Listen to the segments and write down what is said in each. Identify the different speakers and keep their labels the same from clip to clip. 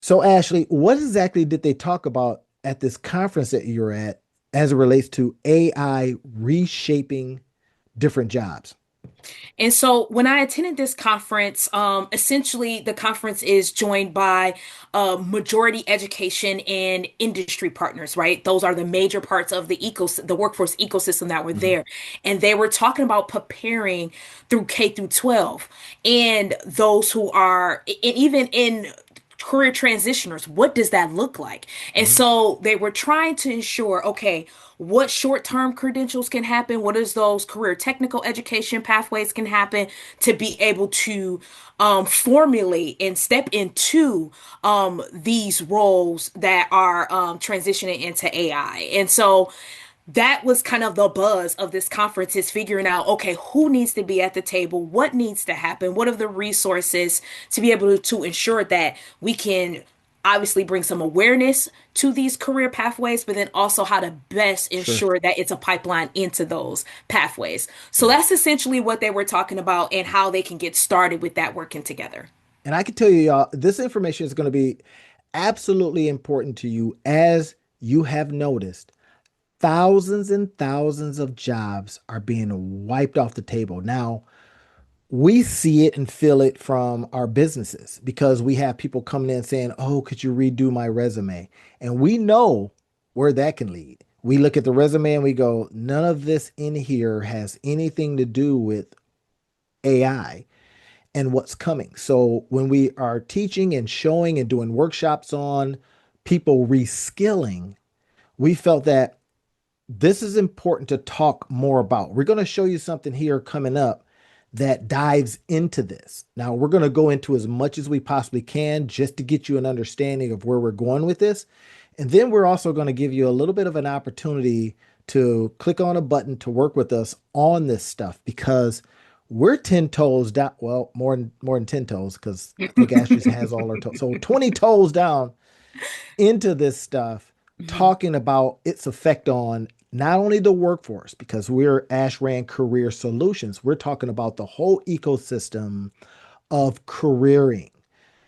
Speaker 1: So, Ashley, what exactly did they talk about at this conference that you're at as it relates to AI reshaping different jobs?
Speaker 2: And so when I attended this conference, essentially the conference is joined by majority education and industry partners, right? Those are the major parts of the workforce ecosystem that were
Speaker 1: Mhm.
Speaker 2: there. And they were talking about preparing through K through 12 and those who are, and even in career transitioners, what does that look like? And
Speaker 1: Mhm.
Speaker 2: so they were trying to ensure, okay, what short-term credentials can happen, what is those career technical education pathways can happen to be able to formulate and step into these roles that are transitioning into AI. And so that was kind of the buzz of this conference, is figuring out, okay, who needs to be at the table, what needs to happen, what are the resources to be able to ensure that we can obviously bring some awareness to these career pathways, but then also how to best
Speaker 1: Sure.
Speaker 2: ensure that it's a pipeline into those pathways. So
Speaker 1: Yeah.
Speaker 2: that's essentially what they were talking about and how they can get started with that working together.
Speaker 1: And I can tell you, y'all, this information is going to be absolutely important to you as you have noticed. Thousands and thousands of jobs are being wiped off the table. Now, we see it and feel it from our businesses because we have people coming in saying, "Oh, could you redo my resume?" And we know where that can lead. We look at the resume and we go, none of this in here has anything to do with AI and what's coming. So when we are teaching and showing and doing workshops on people reskilling, we felt that this is important to talk more about. We're going to show you something here coming up that dives into this. Now, we're going to go into as much as we possibly can just to get you an understanding of where we're going with this. And then we're also going to give you a little bit of an opportunity to click on a button to work with us on this stuff because we're 10 toes down. Well, more than 10 toes because I think Ashley has all her toes. So 20 toes down into this stuff,
Speaker 2: Mhm.
Speaker 1: talking about its effect on not only the workforce, because we're Ashran Career Solutions, we're talking about the whole ecosystem of careering.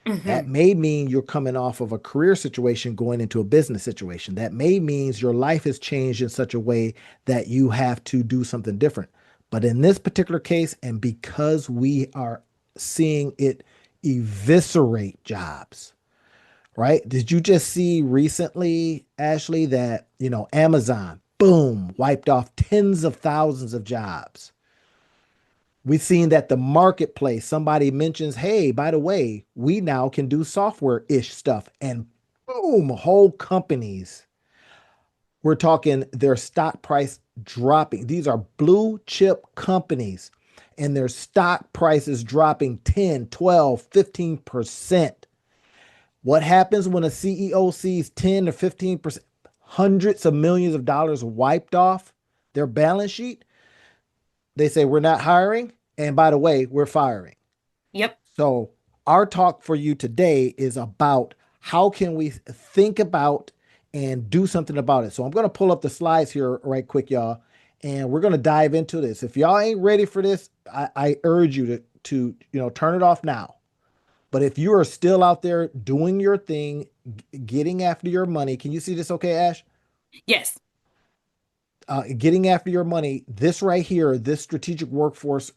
Speaker 1: That
Speaker 2: Mhm.
Speaker 1: may mean you're coming off of a career situation going into a business situation. That may means your life has changed in such a way that you have to do something different. But in this particular case, and because we are seeing it eviscerate jobs, right? Did you just see recently, Ashley, that, Amazon, boom, wiped off tens of thousands of jobs? We've seen that the marketplace, somebody mentions, hey, by the way, we now can do software-ish stuff. And boom, whole companies. We're talking their stock price dropping. These are blue chip companies, and their stock prices dropping 10, 12, 15%. What happens when a CEO sees 10 to 15%, hundreds of millions of dollars wiped off their balance sheet? They say, we're not hiring. And by the way, we're firing.
Speaker 2: Yep.
Speaker 1: So, our talk for you today is about how can we think about and do something about it. So, I'm going to pull up the slides here right quick, y'all, and we're going to dive into this. If y'all ain't ready for this, I urge you to turn it off now. But if you are still out there doing your thing, getting after your money, can you see this okay, Ash?
Speaker 2: Yes.
Speaker 1: Getting after your money, this right here, this strategic workforce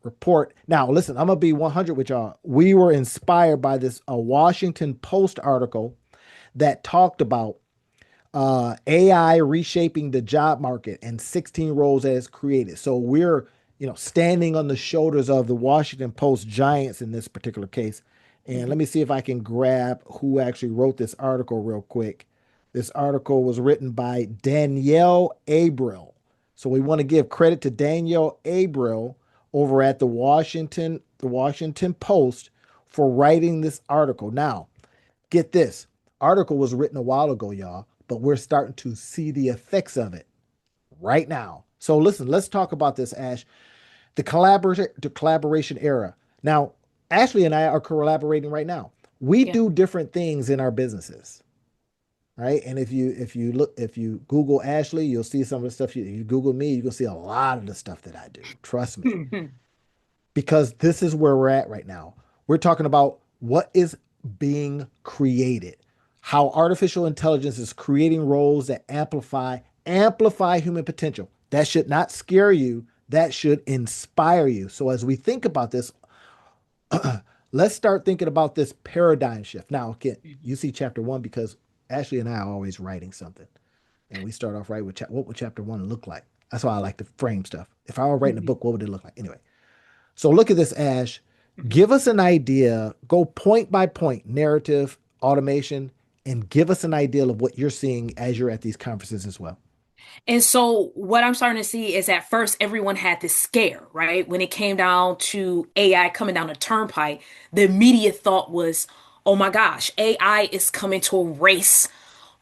Speaker 1: report. Now, listen, I'm going to be 100 with y'all. We were inspired by this Washington Post article that talked about AI reshaping the job market and 16 roles that it's created. So we're, standing on the shoulders of the Washington Post giants in this particular case. And let
Speaker 2: Mhm.
Speaker 1: me see if I can grab who actually wrote this article real quick. This article was written by Danielle Abrill. So we want to give credit to Danielle Abrill over at the Washington Post for writing this article. Now, get this article was written a while ago, y'all, but we're starting to see the effects of it right now. So listen, let's talk about this, Ash. The collaboration era. Now, Ashley and I are collaborating right now. We
Speaker 2: Yeah.
Speaker 1: do different things in our businesses, right? And if you Google Ashley, you'll see some of the stuff. You Google me, you can see a lot of the stuff that I do. Trust me,
Speaker 2: Mhm.
Speaker 1: because this is where we're at right now. We're talking about what is being created. How artificial intelligence is creating roles that amplify human potential. That should not scare you. That should inspire you. So as we think about this, let's start thinking about this paradigm shift. Now, again, you see chapter one because Ashley and I are always writing something, and we start off right with what would chapter one look like. That's why I like to frame stuff. If I were writing a
Speaker 2: Mhm.
Speaker 1: book, what would it look like? Anyway, so look at this, Ash.
Speaker 2: Mhm.
Speaker 1: Give us an idea. Go point by point, narrative, automation, and give us an idea of what you're seeing as you're at these conferences as well.
Speaker 2: And so what I'm starting to see is at first everyone had this scare, right? When it came down to AI coming down the turnpike, the immediate thought was, oh my gosh, AI is coming to erase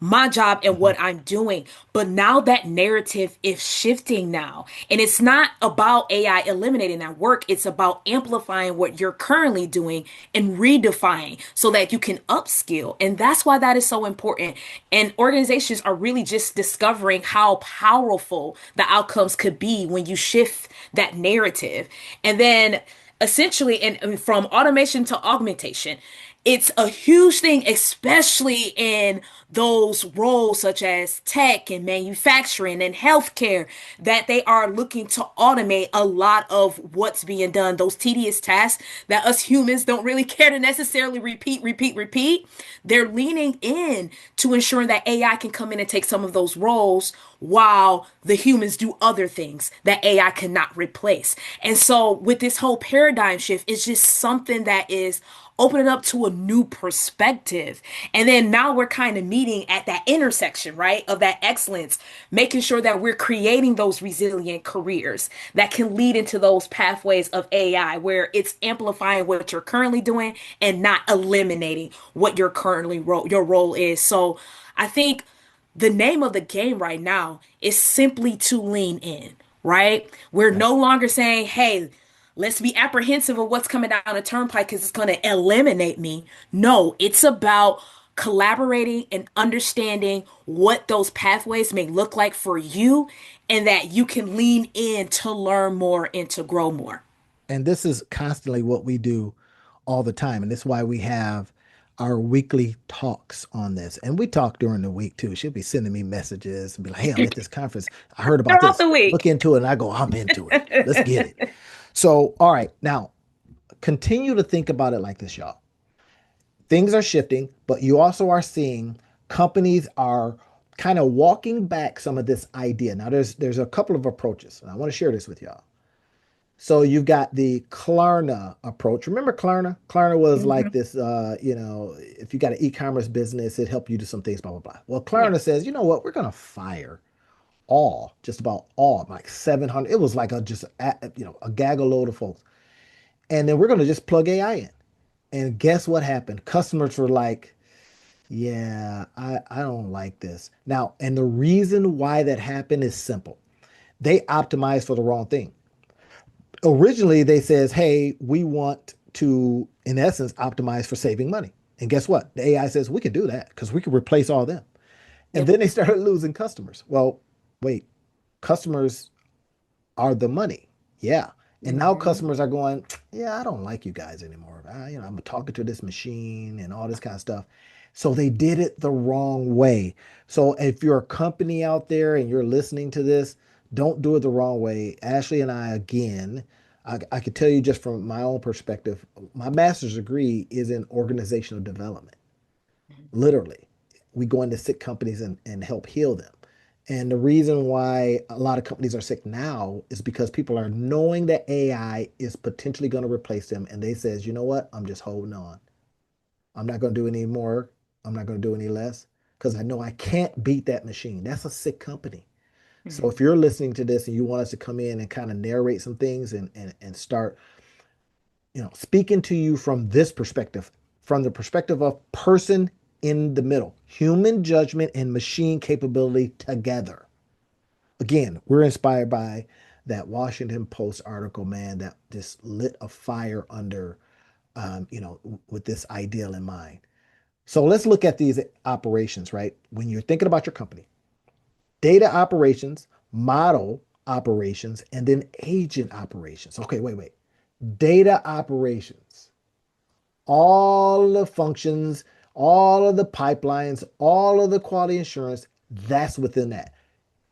Speaker 2: my job and
Speaker 1: Mhm.
Speaker 2: what I'm doing. But now that narrative is shifting now. And it's not about AI eliminating that work. It's about amplifying what you're currently doing and redefining so that you can upskill. And that's why that is so important. And organizations are really just discovering how powerful the outcomes could be when you shift that narrative. And then essentially, and from automation to augmentation, it's a huge thing, especially in those roles such as tech and manufacturing and healthcare, that they are looking to automate a lot of what's being done, those tedious tasks that us humans don't really care to necessarily repeat. They're leaning in to ensuring that AI can come in and take some of those roles while the humans do other things that AI cannot replace. And so, with this whole paradigm shift, it's just something that is opening up to a new perspective. And then now we're kind of meeting at that intersection, right, of that excellence, making sure that we're creating those resilient careers that can lead into those pathways of AI where it's amplifying what you're currently doing and not eliminating what your role is. So I think the name of the game right now is simply to lean in, right? We're no
Speaker 1: Yes.
Speaker 2: longer saying, hey, let's be apprehensive of what's coming down the turnpike because it's going to eliminate me. No, it's about collaborating and understanding what those pathways may look like for you and that you can lean in to learn more and to grow more.
Speaker 1: And this is constantly what we do all the time. And that's why we have our weekly talks on this. And we talk during the week too. She'll be sending me messages and be like, hey, I'm at this conference. I heard about
Speaker 2: Throughout
Speaker 1: this.
Speaker 2: the
Speaker 1: Look
Speaker 2: week.
Speaker 1: into it. And I go, I'm into it. Let's get it. So, all right. Now, continue to think about it like this, y'all. Things are shifting, but you also are seeing companies are kind of walking back some of this idea. Now, there's a couple of approaches, and I want to share this with y'all. So you've got the Klarna approach. Remember Klarna? Klarna was like
Speaker 2: Mhm.
Speaker 1: this, if you got an e-commerce business, it helped you do some things, blah, blah, blah. Well,
Speaker 2: Yeah.
Speaker 1: Klarna says, you know what? We're going to fire just about all, like 700. It was like a gaggle load of folks. And then we're going to just plug AI in. And guess what happened? Customers were like, yeah, I don't like this. Now, and the reason why that happened is simple. They optimized for the wrong thing. Originally they says, hey, we want to, in essence, optimize for saving money. And guess what? The AI says we can do that because we can replace all them. And
Speaker 2: Yep.
Speaker 1: then they started losing customers. Well, wait, customers are the money. Yeah. And now
Speaker 2: Mhm.
Speaker 1: customers are going, yeah, I don't like you guys anymore. I'm talking to this machine and all this kind of stuff. So they did it the wrong way. So if you're a company out there and you're listening to this, don't do it the wrong way. Ashley and I, again, I could tell you just from my own perspective, my master's degree is in organizational development. Literally, we go into sick companies and help heal them. And the reason why a lot of companies are sick now is because people are knowing that AI is potentially going to replace them. And they says, you know what? I'm just holding on. I'm not going to do any more. I'm not going to do any less because I know I can't beat that machine. That's a sick company. So
Speaker 2: Mhm.
Speaker 1: if you're listening to this and you want us to come in and kind of narrate some things and start, speaking to you from this perspective, from the perspective of person in the middle, human judgment and machine capability together. Again, we're inspired by that Washington Post article, man, that just lit a fire under, with this ideal in mind. So let's look at these operations, right? When you're thinking about your company, data operations, model operations, and then agent operations. Okay, wait. Data operations. all the functions, all of the pipelines, all of the quality assurance, that's within that.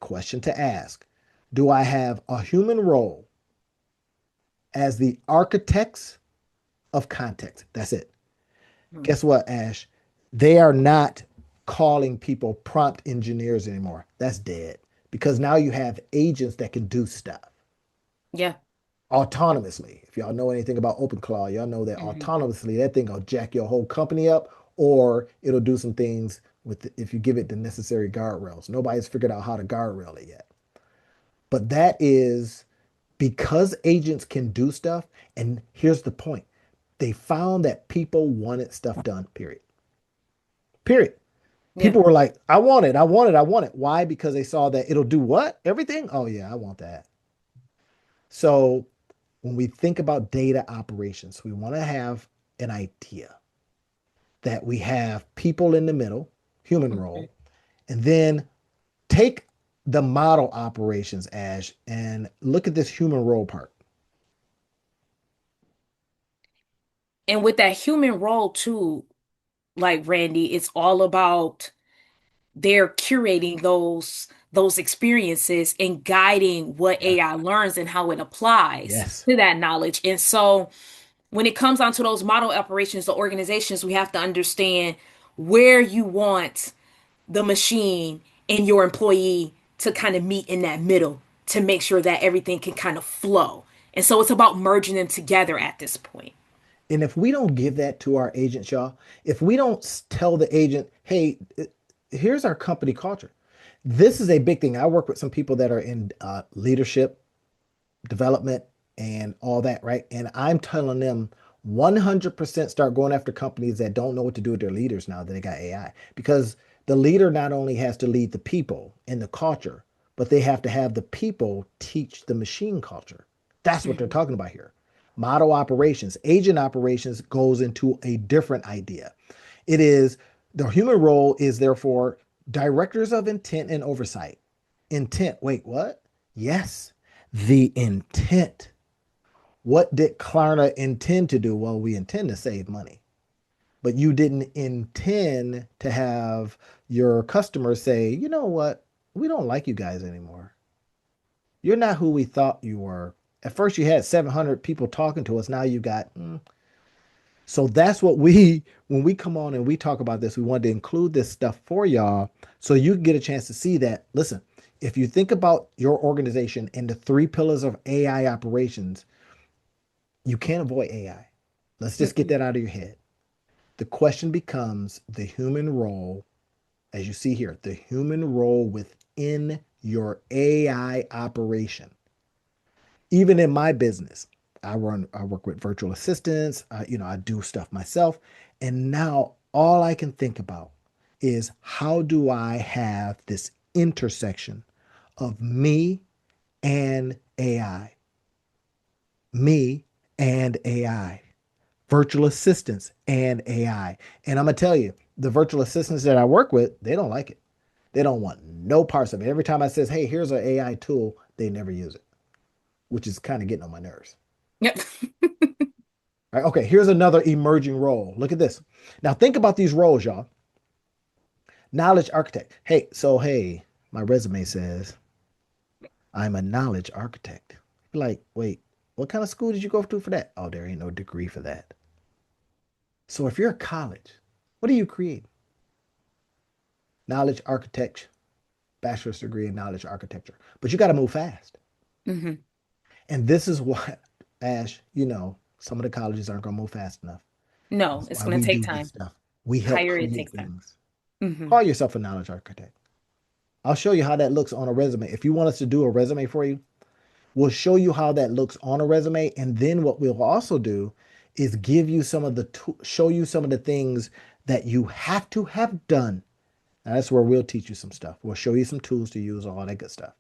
Speaker 1: Question to ask: do I have a human role as the architects of context? That's it.
Speaker 2: Mhm.
Speaker 1: Guess what, Ash? They are not calling people prompt engineers anymore. That's dead because now you have agents that can do stuff
Speaker 2: Yeah.
Speaker 1: autonomously. If y'all know anything about OpenClaw, y'all know that
Speaker 2: Hmm.
Speaker 1: autonomously that thing will jack your whole company up, or it'll do some things with if you give it the necessary guardrails. Nobody's figured out how to guardrail it yet. But that is because agents can do stuff. And here's the point: they found that people wanted stuff done. Period. Period.
Speaker 2: Yeah.
Speaker 1: People were like, I want it, I want it, I want it. Why? Because they saw that it'll do what? Everything? Oh, yeah, I want that. So when we think about data operations, we want to have an idea that we have people in the middle, human
Speaker 2: Mhm.
Speaker 1: role, and then take the model operations, Ash, and look at this human role part.
Speaker 2: And with that human role too, like Randy, it's all about they're curating those experiences and guiding what
Speaker 1: Yeah.
Speaker 2: AI learns and how it applies
Speaker 1: Yes.
Speaker 2: to that knowledge. And so when it comes down to those model operations, the organizations, we have to understand where you want the machine and your employee to kind of meet in that middle to make sure that everything can kind of flow. And so it's about merging them together at this point.
Speaker 1: And if we don't give that to our agents, y'all, if we don't tell the agent, hey, here's our company culture. This is a big thing. I work with some people that are in leadership, development, and all that, right? And I'm telling them 100% start going after companies that don't know what to do with their leaders now that they got AI. Because the leader not only has to lead the people in the culture, but they have to have the people teach the machine culture. That's what they're
Speaker 2: Mhm.
Speaker 1: talking about here. Model operations, agent operations goes into a different idea. It is the human role is therefore directors of intent and oversight. Intent, wait, what? Yes, the intent. What did Klarna intend to do? Well, we intend to save money, but you didn't intend to have your customers say, you know what? We don't like you guys anymore. You're not who we thought you were. At first, you had 700 people talking to us. Now you got. So that's what when we come on and we talk about this, we wanted to include this stuff for y'all so you can get a chance to see that. Listen, if you think about your organization and the three pillars of AI operations, you can't avoid AI. Let's just get
Speaker 2: Mm-mm.
Speaker 1: that out of your head. The question becomes the human role, as you see here, the human role within your AI operation. Even in my business, I work with virtual assistants. I do stuff myself. And now all I can think about is how do I have this intersection of me and AI, me and AI, virtual assistants and AI. And I'm gonna tell you, the virtual assistants that I work with, they don't like it. They don't want no parts of it. Every time I says, "Hey, here's an AI tool," they never use it, which is kind of getting on my nerves.
Speaker 2: Yep.
Speaker 1: All right, okay, here's another emerging role. Look at this. Now think about these roles, y'all. Knowledge architect. Hey, my resume says I'm a knowledge architect. Like, wait, what kind of school did you go to for that? Oh, there ain't no degree for that. So if you're a college, what do you create? Knowledge architect, bachelor's degree in knowledge architecture. But you got to move fast.
Speaker 2: Hmm.
Speaker 1: And this is what, Ash, some of the colleges aren't going to move fast enough.
Speaker 2: No,
Speaker 1: That's
Speaker 2: it's
Speaker 1: why
Speaker 2: going to
Speaker 1: we
Speaker 2: take
Speaker 1: do this
Speaker 2: time.
Speaker 1: stuff. We help
Speaker 2: Higher, it
Speaker 1: create
Speaker 2: takes time.
Speaker 1: things.
Speaker 2: Hmm.
Speaker 1: Call yourself a knowledge architect. I'll show you how that looks on a resume. If you want us to do a resume for you, we'll show you how that looks on a resume. And then what we'll also do is give you show you some of the things that you have to have done. And that's where we'll teach you some stuff. We'll show you some tools to use, all that good stuff.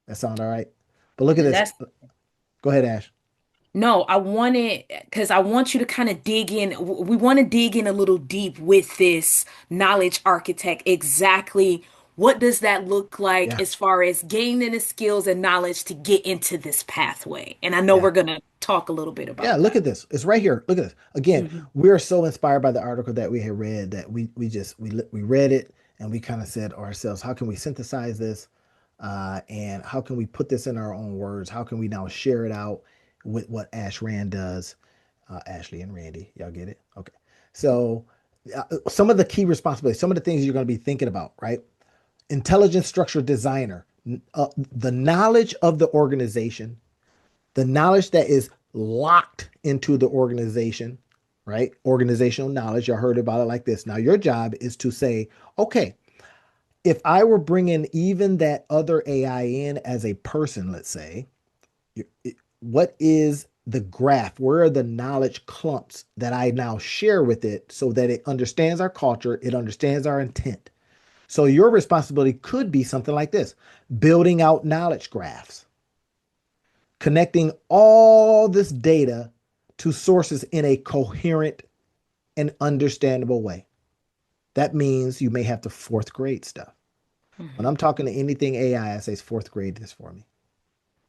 Speaker 1: That sound all right? But look at this.
Speaker 2: That's
Speaker 1: Go ahead, Ash.
Speaker 2: no, I wanted because I want you to kind of dig in. We want to dig in a little deep with this knowledge architect. Exactly what does that look like
Speaker 1: Yeah.
Speaker 2: as far as gaining the skills and knowledge to get into this pathway? And I know
Speaker 1: Yeah.
Speaker 2: we're going to talk a little bit
Speaker 1: Yeah,
Speaker 2: about
Speaker 1: look
Speaker 2: that.
Speaker 1: at this. It's right here. Look at this. Again,
Speaker 2: Hmm.
Speaker 1: we are so inspired by the article that we had read that we read it and we kind of said to ourselves, how can we synthesize this? And how can we put this in our own words? How can we now share it out with what Ash Rand does? Ashley and Randy, y'all get it? Okay. So, some of the key responsibilities, some of the things you're going to be thinking about, right? Intelligent structure designer, the knowledge of the organization, the knowledge that is locked into the organization, right? Organizational knowledge. You heard about it like this. Now, your job is to say, okay, if I were bringing even that other AI in as a person, let's say, what is the graph? Where are the knowledge clumps that I now share with it so that it understands our culture, it understands our intent? So, your responsibility could be something like this: building out knowledge graphs, connecting all this data to sources in a coherent and understandable way. That means you may have to fourth grade stuff. When
Speaker 2: Hmm.
Speaker 1: I'm talking to anything AI, I say fourth grade this for me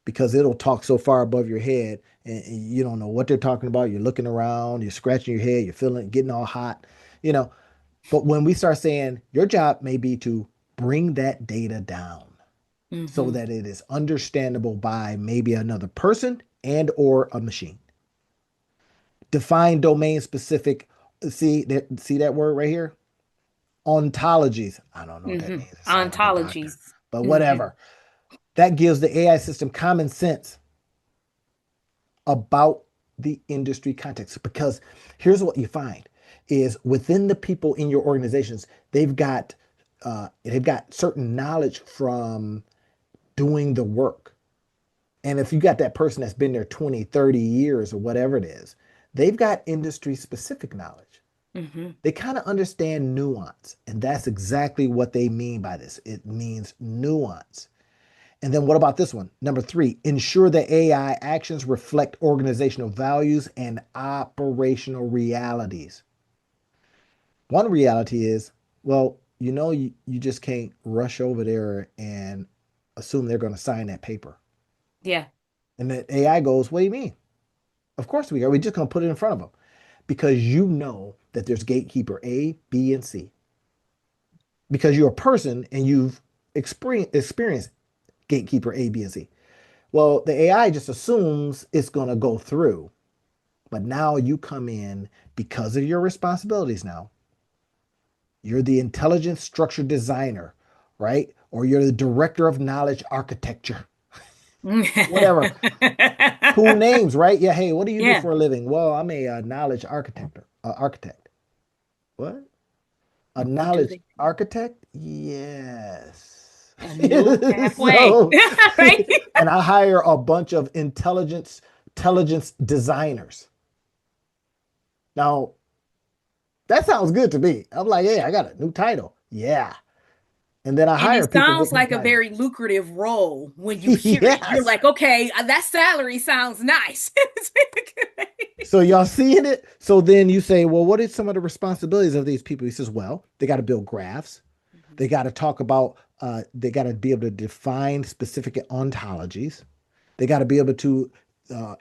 Speaker 1: because it'll talk so far above your head and you don't know what they're talking about. You're looking around, you're scratching your head, you're feeling getting all hot, you know. But when we start saying your job may be to bring that data down so
Speaker 2: Hmm.
Speaker 1: that it is understandable by maybe another person and or a machine. Define domain specific. See that word right here? Ontologies. I don't know what that
Speaker 2: Hmm.
Speaker 1: means. It sounds like a doctor,
Speaker 2: Ontologies.
Speaker 1: but
Speaker 2: Hmm.
Speaker 1: whatever. That gives the AI system common sense about the industry context. Because here's what you find is within the people in your organizations, they've got certain knowledge from doing the work. And if you got that person that's been there 20, 30 years or whatever it is, they've got industry specific knowledge.
Speaker 2: Hmm.
Speaker 1: They kind of understand nuance. And that's exactly what they mean by this. It means nuance. And then what about this one? Number three, ensure that AI actions reflect organizational values and operational realities. One reality is, well, you just can't rush over there and assume they're going to sign that paper.
Speaker 2: Yeah.
Speaker 1: And the AI goes, what do you mean? Of course we are. We're just going to put it in front of them because you know that there's gatekeeper A, B, and C. Because you're a person and you've experienced gatekeeper A, B, and C. Well, the AI just assumes it's going to go through. But now you come in because of your responsibilities now. You're the intelligent structure designer, right? Or you're the director of knowledge architecture, whatever. Cool names, right? Yeah. Hey, what do you do
Speaker 2: Yeah.
Speaker 1: for a living? Well, I'm a knowledge architect. Architect. What? A
Speaker 2: Do
Speaker 1: knowledge
Speaker 2: they
Speaker 1: architect? Yes.
Speaker 2: a new pathway?
Speaker 1: So,
Speaker 2: Right?
Speaker 1: and I hire a bunch of intelligence designers. Now, that sounds good to me. I'm like, hey, I got a new title. Yeah. And then I
Speaker 2: And
Speaker 1: hire
Speaker 2: it
Speaker 1: people with
Speaker 2: sounds
Speaker 1: new
Speaker 2: like a
Speaker 1: titles.
Speaker 2: very lucrative role when you hear it. You're
Speaker 1: Yes.
Speaker 2: like, okay, that salary sounds nice.
Speaker 1: So y'all seeing it? So then you say, well, what is some of the responsibilities of these people? He says, well, they got to build graphs. They got to talk about, they got to be able to define specific ontologies. They got to be able to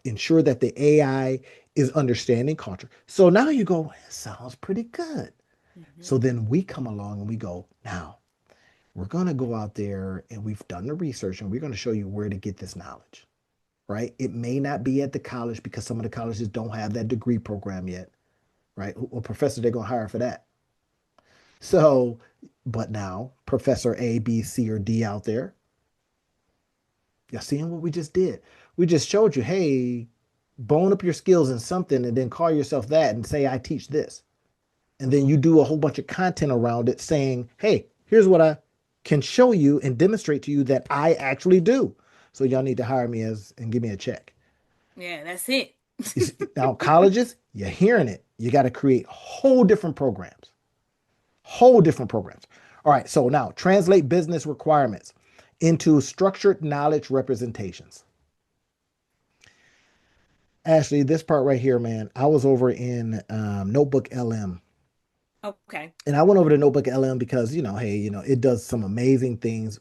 Speaker 1: ensure that the AI is understanding culture. So now you go, it sounds pretty good.
Speaker 2: Mhm.
Speaker 1: So then we come along and we go, now we're going to go out there and we've done the research and we're going to show you where to get this knowledge, right? It may not be at the college because some of the colleges don't have that degree program yet, right? What professor they're going to hire for that? So, but now Professor A, B, C, or D out there, y'all seeing what we just did? We just showed you, hey, bone up your skills in something and then call yourself that and say, I teach this. And then you do a whole bunch of content around it saying, hey, here's what I can show you and demonstrate to you that I actually do. So y'all need to hire me as and give me a check.
Speaker 2: Yeah, that's it.
Speaker 1: Now, colleges, you're hearing it. You got to create whole different programs, whole different programs. All right. So now translate business requirements into structured knowledge representations. Ashley, this part right here, man, I was over in Notebook LM
Speaker 2: Okay.
Speaker 1: And I went over to Notebook LM because, hey, it does some amazing things.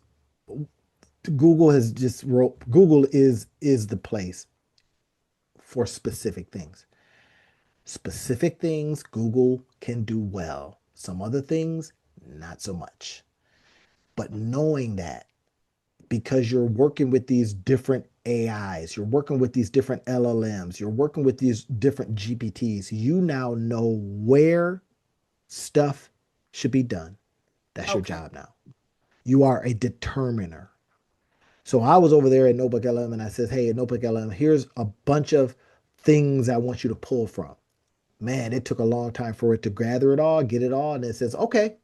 Speaker 1: Google has just wrote Google is the place for specific things. Specific things Google can do well. Some other things, not so much. But knowing that, because you're working with these different AIs, you're working with these different LLMs, you're working with these different GPTs, you now know where stuff should be done. That's your
Speaker 2: Okay.
Speaker 1: job now. You are a determiner. So I was over there at Notebook LM and I said, hey, at Notebook LM, here's a bunch of things I want you to pull from. Man, it took a long time for it to gather it all, get it all. And it says, okay,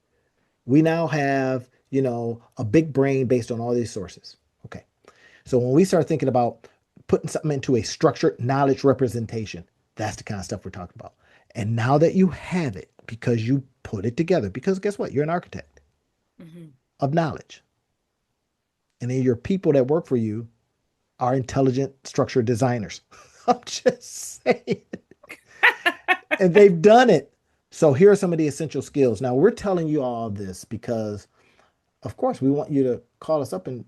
Speaker 1: we now have, a big brain based on all these sources. Okay. So when we start thinking about putting something into a structured knowledge representation, that's the kind of stuff we're talking about. And now that you have it, because you put it together, because guess what? You're an architect
Speaker 2: Hmm.
Speaker 1: of knowledge. And then your people that work for you are intelligent structured designers. I'm just saying. And they've done it. So here are some of the essential skills. Now we're telling you all this because, of course, we want you to call us up and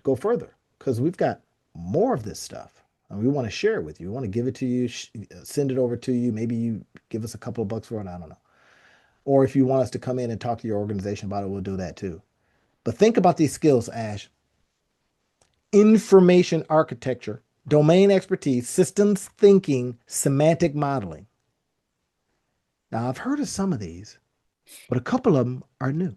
Speaker 1: go further because we've got more of this stuff. And we want to share it with you. We want to give it to you, send it over to you. Maybe you give us a couple of bucks for it. I don't know. Or if you want us to come in and talk to your organization about it, we'll do that too. But think about these skills, Ash: information architecture, domain expertise, systems thinking, semantic modeling. Now, I've heard of some of these, but a couple of them are new.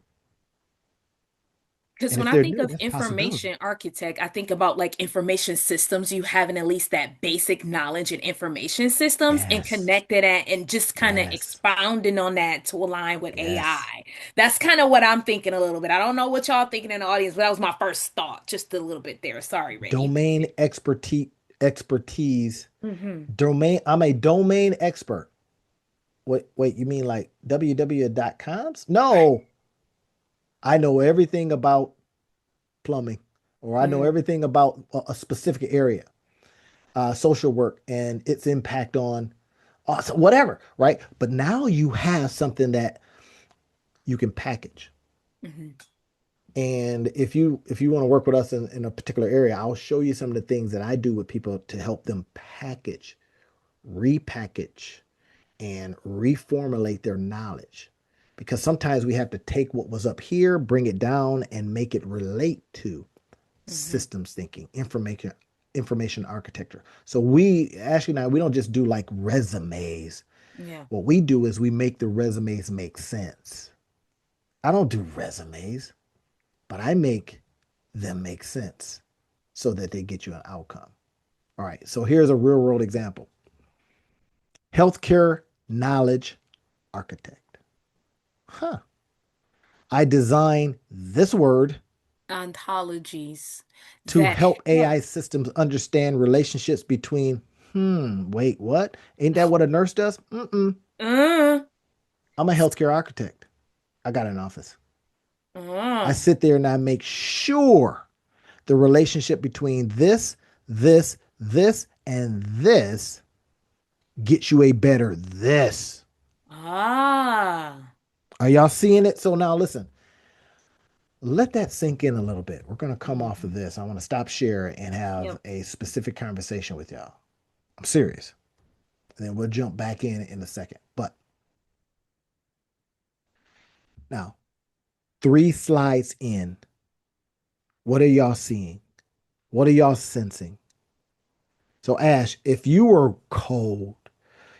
Speaker 2: Because
Speaker 1: And
Speaker 2: when
Speaker 1: if
Speaker 2: I
Speaker 1: they're
Speaker 2: think
Speaker 1: new,
Speaker 2: of
Speaker 1: that's possibility.
Speaker 2: information architect, I think about like information systems, you having at least that basic knowledge in information systems and
Speaker 1: Yes,
Speaker 2: connected that and just kind of
Speaker 1: yes,
Speaker 2: expounding on that to align with
Speaker 1: yes.
Speaker 2: AI. That's kind of what I'm thinking a little bit. I don't know what y'all thinking in the audience, but that was my first thought, just a little bit there. Sorry, Randy.
Speaker 1: Domain expertise.
Speaker 2: Hmm.
Speaker 1: Domain. I'm a domain expert. Wait, you mean like www.coms? No, I know everything about plumbing, or I know
Speaker 2: Mm,
Speaker 1: everything about a specific area, social work and its impact on so whatever, right? But now you have something that you can package.
Speaker 2: hmm.
Speaker 1: And if you want to work with us in a particular area, I'll show you some of the things that I do with people to help them package, repackage, and reformulate their knowledge. Because sometimes we have to take what was up here, bring it down, and make it relate to
Speaker 2: Hmm.
Speaker 1: systems thinking, information architecture. So we Ashley and I, we don't just do like resumes.
Speaker 2: Yeah.
Speaker 1: What we do is we make the resumes make sense. I don't do resumes, but I make them make sense so that they get you an outcome. All right. So here's a real world example: healthcare knowledge architect. Huh. I design this word
Speaker 2: Ontologies.
Speaker 1: to
Speaker 2: That,
Speaker 1: help
Speaker 2: yeah.
Speaker 1: AI systems understand relationships between, wait, what? Ain't that what a nurse does? Mm-mm.
Speaker 2: Uh,
Speaker 1: I'm a healthcare architect. I got an office. I
Speaker 2: uh,
Speaker 1: sit there and I make sure the relationship between this, and this gets you a better this.
Speaker 2: ah.
Speaker 1: Are y'all seeing it? So now listen, let that sink in a little bit. We're going to come off of
Speaker 2: Hmm.
Speaker 1: this. I want to stop sharing and have
Speaker 2: Yep.
Speaker 1: a specific conversation with y'all. I'm serious. And then we'll jump back in a second. But now, 3 slides in, what are y'all seeing? What are y'all sensing? So, Ash, if you were cold,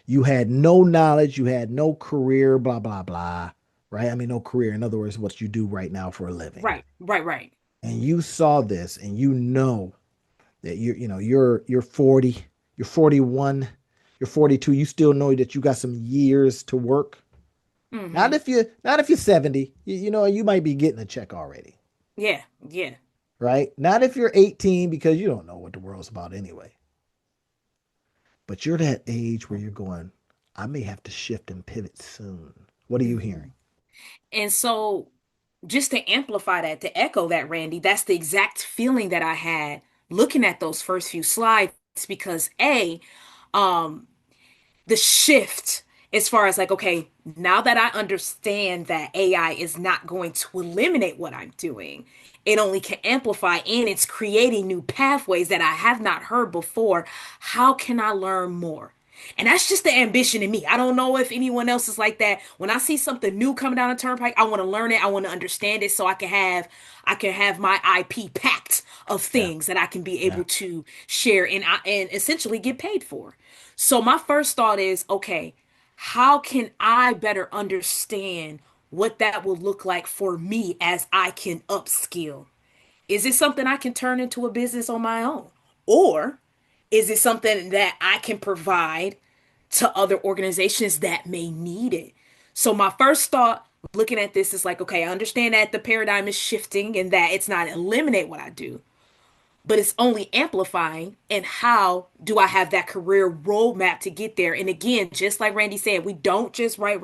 Speaker 1: you had no knowledge, you had no career, blah, blah, blah, right? I mean, no career. In other words, what you do right now for a living.
Speaker 2: Right, right, right.
Speaker 1: And you saw this and you know that you're 40, you're 41, you're 42, you still know that you got some years to work.
Speaker 2: Hmm.
Speaker 1: Not if you're 70, you might be getting a check already,
Speaker 2: Yeah, yeah.
Speaker 1: right? Not if you're 18 because you don't know what the world's about anyway. But you're that age where you're going, I may have to shift and pivot soon. What are you
Speaker 2: Hmm.
Speaker 1: hearing?
Speaker 2: And so, just to amplify that, to echo that, Randy, that's the exact feeling that I had looking at those first few slides because um, the shift as far as like, okay, now that I understand that AI is not going to eliminate what I'm doing, it only can amplify and it's creating new pathways that I have not heard before. How can I learn more? And that's just the ambition in me. I don't know if anyone else is like that. When I see something new coming down the turnpike, I want to learn it. I want to understand it so I can have my IP packed of
Speaker 1: Yeah.
Speaker 2: things that I can be
Speaker 1: Yeah.
Speaker 2: able to share and essentially get paid for. So my first thought is, okay, how can I better understand what that will look like for me as I can upskill? Is it something I can turn into a business on my own? Or is it something that I can provide to other organizations that may need it? So my first thought looking at this is like, okay, I understand that the paradigm is shifting and that it's not eliminate what I do, but it's only amplifying. And how do I have that career roadmap to get there? And again, just like Randy said, we don't just write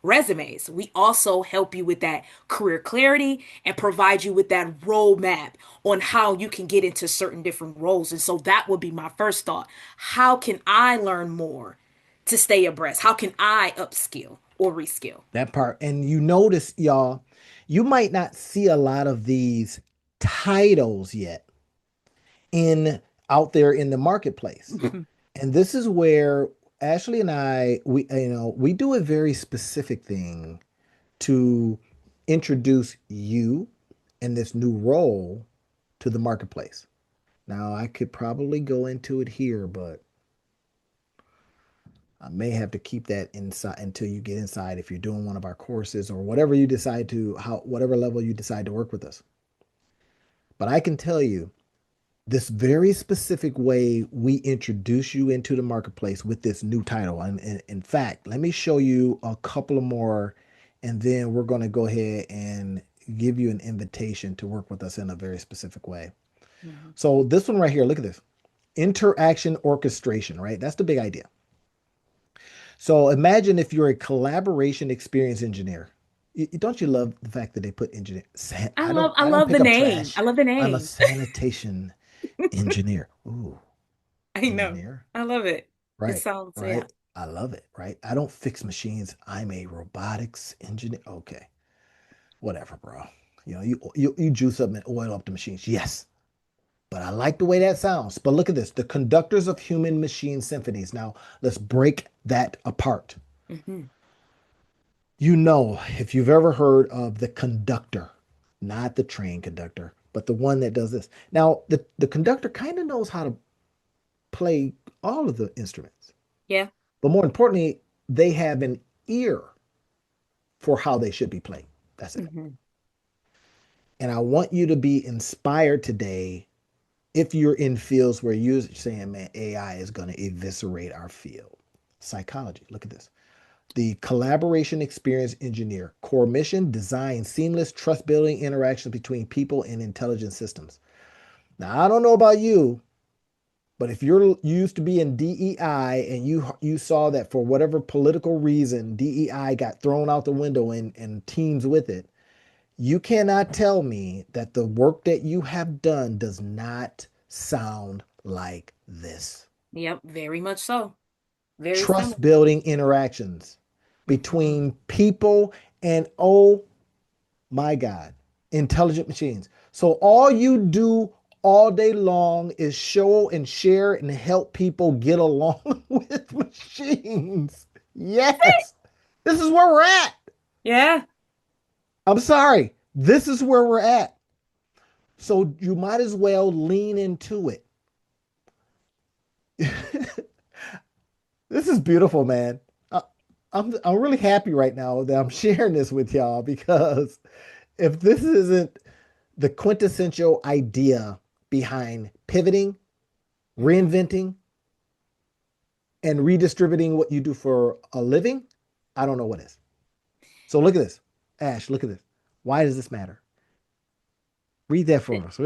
Speaker 2: resumes. We also help you with that career clarity and provide you with that roadmap on how you can get into certain different roles. And so that would be my first thought. How can I learn more to stay abreast? How can I upskill or reskill?
Speaker 1: That part. And you notice, y'all, you might not see a lot of these titles yet in out there in the marketplace. And this is where Ashley and I, we do a very specific thing to introduce you in this new role to the marketplace. Now, I could probably go into it here, but I may have to keep that inside until you get inside if you're doing one of our courses or whatever you decide to, whatever level you decide to work with us. But I can tell you this very specific way we introduce you into the marketplace with this new title. And in fact, let me show you a couple of more, and then we're going to go ahead and give you an invitation to work with us in a very specific way.
Speaker 2: Mhm.
Speaker 1: So this one right here, look at this. Interaction orchestration, right? That's the big idea. So imagine if you're a collaboration experience engineer. Don't you love the fact that they put engineer?
Speaker 2: I
Speaker 1: I
Speaker 2: love
Speaker 1: don't
Speaker 2: I
Speaker 1: I don't
Speaker 2: love the
Speaker 1: pick up
Speaker 2: name. I
Speaker 1: trash.
Speaker 2: love the
Speaker 1: I'm a
Speaker 2: name.
Speaker 1: sanitation engineer. Ooh,
Speaker 2: I know.
Speaker 1: engineer.
Speaker 2: I love it. It
Speaker 1: Right,
Speaker 2: sounds, yeah.
Speaker 1: right. I love it, right? I don't fix machines. I'm a robotics engineer. Okay, whatever, bro. You juice up and oil up the machines. Yes, but I like the way that sounds. But look at this, the conductors of human machine symphonies. Now, let's break that apart.
Speaker 2: Hmm.
Speaker 1: If you've ever heard of the conductor, not the train conductor, but the one that does this. Now, the conductor kind of knows how to play all of the instruments,
Speaker 2: Yeah.
Speaker 1: but more importantly, they have an ear for how they should be played. That's it.
Speaker 2: Hmm.
Speaker 1: And I want you to be inspired today if you're in fields where you're saying, man, AI is going to eviscerate our field. Psychology, look at this. The collaboration experience engineer, core mission, design seamless trust building interactions between people and intelligent systems. Now, I don't know about you, but if you're used to be in DEI and you saw that for whatever political reason DEI got thrown out the window and teams with it, you cannot tell me that the work that you have done does not sound like this.
Speaker 2: Yep. Very much so. Very
Speaker 1: Trust
Speaker 2: similar.
Speaker 1: building interactions
Speaker 2: Hmm.
Speaker 1: between people and, oh my God, intelligent machines. So all you do all day long is show and share and help people get along with machines. Yes, this is where we're at.
Speaker 2: Yeah.
Speaker 1: I'm sorry. This is where we're at. So you might as well lean into it. This is beautiful, man. I, I'm really happy right now that I'm sharing this with y'all because if this isn't the quintessential idea behind pivoting,
Speaker 2: Hmm.
Speaker 1: reinventing, and redistributing what you do for a living, I don't know what is. So look at this. Ash, look at this. Why does this matter? Read that for us.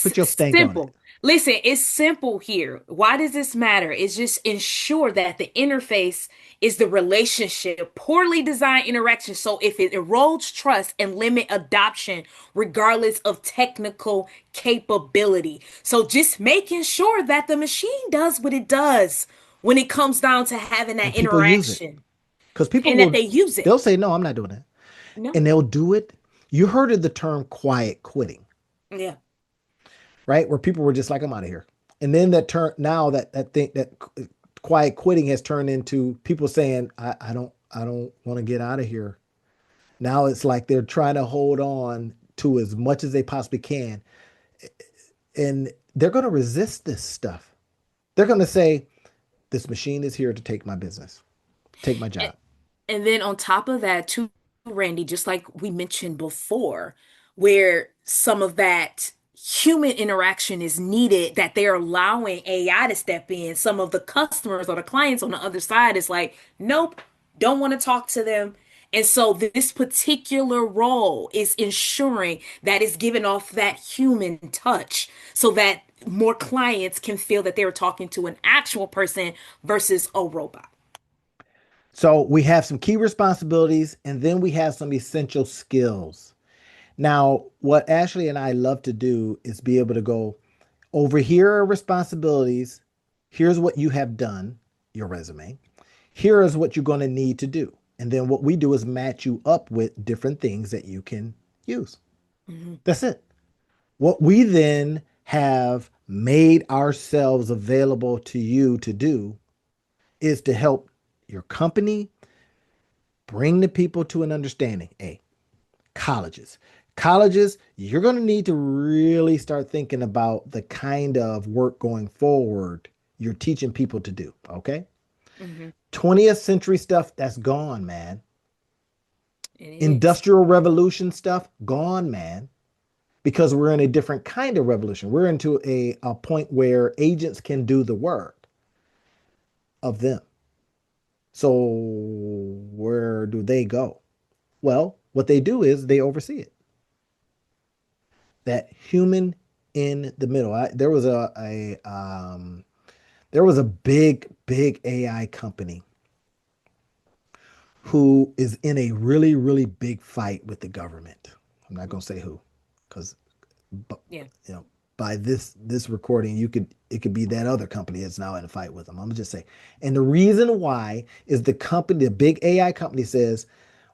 Speaker 1: Put your stank on it.
Speaker 2: Simple. Listen, it's simple here. Why does this matter? It's just ensure that the interface is the relationship, poorly designed interaction. So if it erodes trust and limit adoption, regardless of technical capability. So just making sure that the machine does what it does when it comes down to having that
Speaker 1: And people use it
Speaker 2: interaction
Speaker 1: because people
Speaker 2: and that
Speaker 1: will,
Speaker 2: they use
Speaker 1: they'll
Speaker 2: it.
Speaker 1: say, no, I'm not doing that. And
Speaker 2: No.
Speaker 1: they'll do it. You heard of the term quiet quitting,
Speaker 2: Yeah.
Speaker 1: right? Where people were just like, I'm out of here. And then that turn now that thing that quiet quitting has turned into people saying, I don't want to get out of here. Now it's like they're trying to hold on to as much as they possibly can. And they're going to resist this stuff. They're going to say, this machine is here to take my business, take my
Speaker 2: And,
Speaker 1: job.
Speaker 2: and then on top of that, too, Randy, just like we mentioned before, where some of that human interaction is needed, that they're allowing AI to step in. Some of the customers or the clients on the other side is like, nope, don't want to talk to them. And so this particular role is ensuring that it's giving off that human touch so that more clients can feel that they're talking to an actual person versus a robot.
Speaker 1: So we have some key responsibilities and then we have some essential skills. Now, what Ashley and I love to do is be able to go over here are responsibilities. Here's what you have done, your resume. Here is what you're going to need to do. And then what we do is match you up with different things that you can use.
Speaker 2: Mhm.
Speaker 1: That's it. What we then have made ourselves available to you to do is to help your company bring the people to an understanding. A colleges. Colleges, you're going to need to really start thinking about the kind of work going forward you're teaching people to do. Okay.
Speaker 2: Mhm.
Speaker 1: 20th century stuff, that's gone, man.
Speaker 2: It is.
Speaker 1: Industrial revolution stuff, gone, man. Because we're in a different kind of revolution. We're into a point where agents can do the work of them. So where do they go? Well, what they do is they oversee it. That human in the middle. There was a big AI company who is in a really big fight with the government. I'm not gonna say who, because
Speaker 2: Yeah.
Speaker 1: you know by this recording it could be that other company that's now in a fight with them. I'm gonna just say, and the reason why is the big AI company says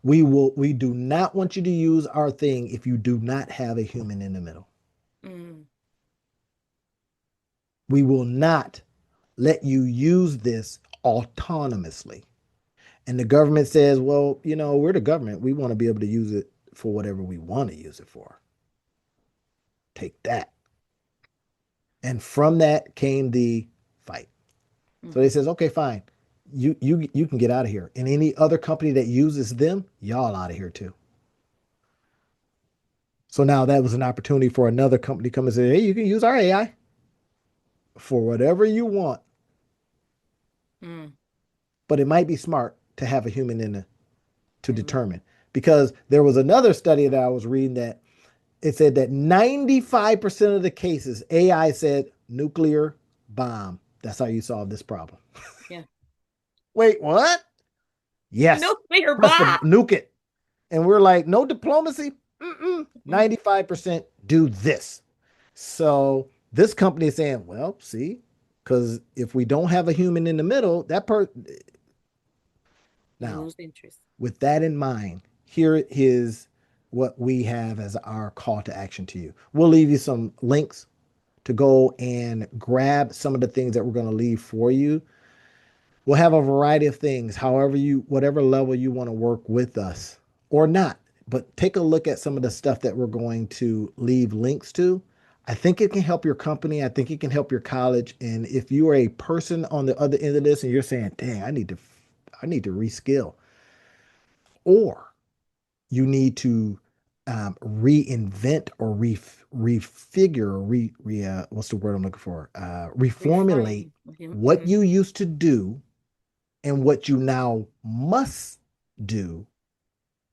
Speaker 1: we do not want you to use our thing if you do not have a human in the middle.
Speaker 2: Mm.
Speaker 1: We will not let you use this autonomously. And the government says, well, we're the government. We want to be able to use it for whatever we want to use it for. Take that. And from that came the fight. So they
Speaker 2: Mhm.
Speaker 1: says, okay, fine. You can get out of here. And any other company that uses them, y'all out of here too. So now that was an opportunity for another company to come and say, hey, you can use our AI for whatever you want,
Speaker 2: Mm.
Speaker 1: but it might be smart to have a human in the to
Speaker 2: In the middle.
Speaker 1: determine. Because there was another study that I was reading that it said that 95% of the cases, AI said nuclear bomb. That's how you solve this problem.
Speaker 2: Yeah.
Speaker 1: Wait, what? Yes.
Speaker 2: Nuclear
Speaker 1: Press the
Speaker 2: bomb.
Speaker 1: nuke it. And we're like, no diplomacy?
Speaker 2: Mm.
Speaker 1: 95% do this. So this company is saying, well, see, because if we don't have a human in the middle,
Speaker 2: You
Speaker 1: now
Speaker 2: lose interest.
Speaker 1: with that in mind, here is what we have as our call to action to you. We'll leave you some links to go and grab some of the things that we're going to leave for you. We'll have a variety of things, whatever level you want to work with us or not. But take a look at some of the stuff that we're going to leave links to. I think it can help your company. I think it can help your college. And if you are a person on the other end of this and you're saying, dang, I need to reskill, or you need to reinvent or refigure or what's the word I'm looking for? Reformulate
Speaker 2: Reframe.
Speaker 1: what
Speaker 2: Mm-hmm.
Speaker 1: you used to do and what you now must do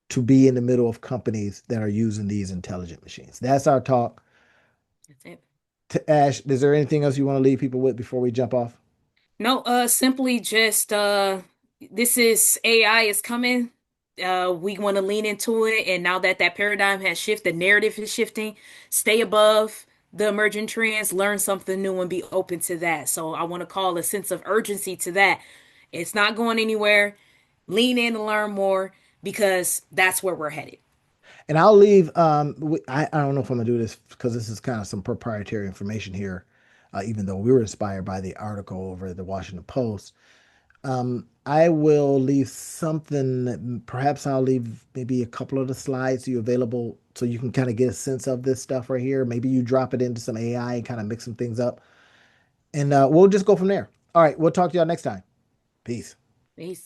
Speaker 1: to be in the middle of companies that are using these intelligent machines. That's our talk.
Speaker 2: That's it.
Speaker 1: To Ash, is there anything else you want to leave people with before we jump off?
Speaker 2: No, simply just this is AI is coming. We want to lean into it, and now that that paradigm has shifted, the narrative is shifting. Stay above. the emerging trends, learn something new and be open to that. So I want to call a sense of urgency to that. It's not going anywhere. Lean in and learn more because that's where we're headed.
Speaker 1: And I'll leave. I don't know if I'm gonna do this because this is kind of some proprietary information here, even though we were inspired by the article over at the Washington Post. I will leave something. Perhaps I'll leave maybe a couple of the slides you available so you can kind of get a sense of this stuff right here. Maybe you drop it into some AI and kind of mix some things up, and we'll just go from there. All right, we'll talk to y'all next time. Peace.
Speaker 2: Peace.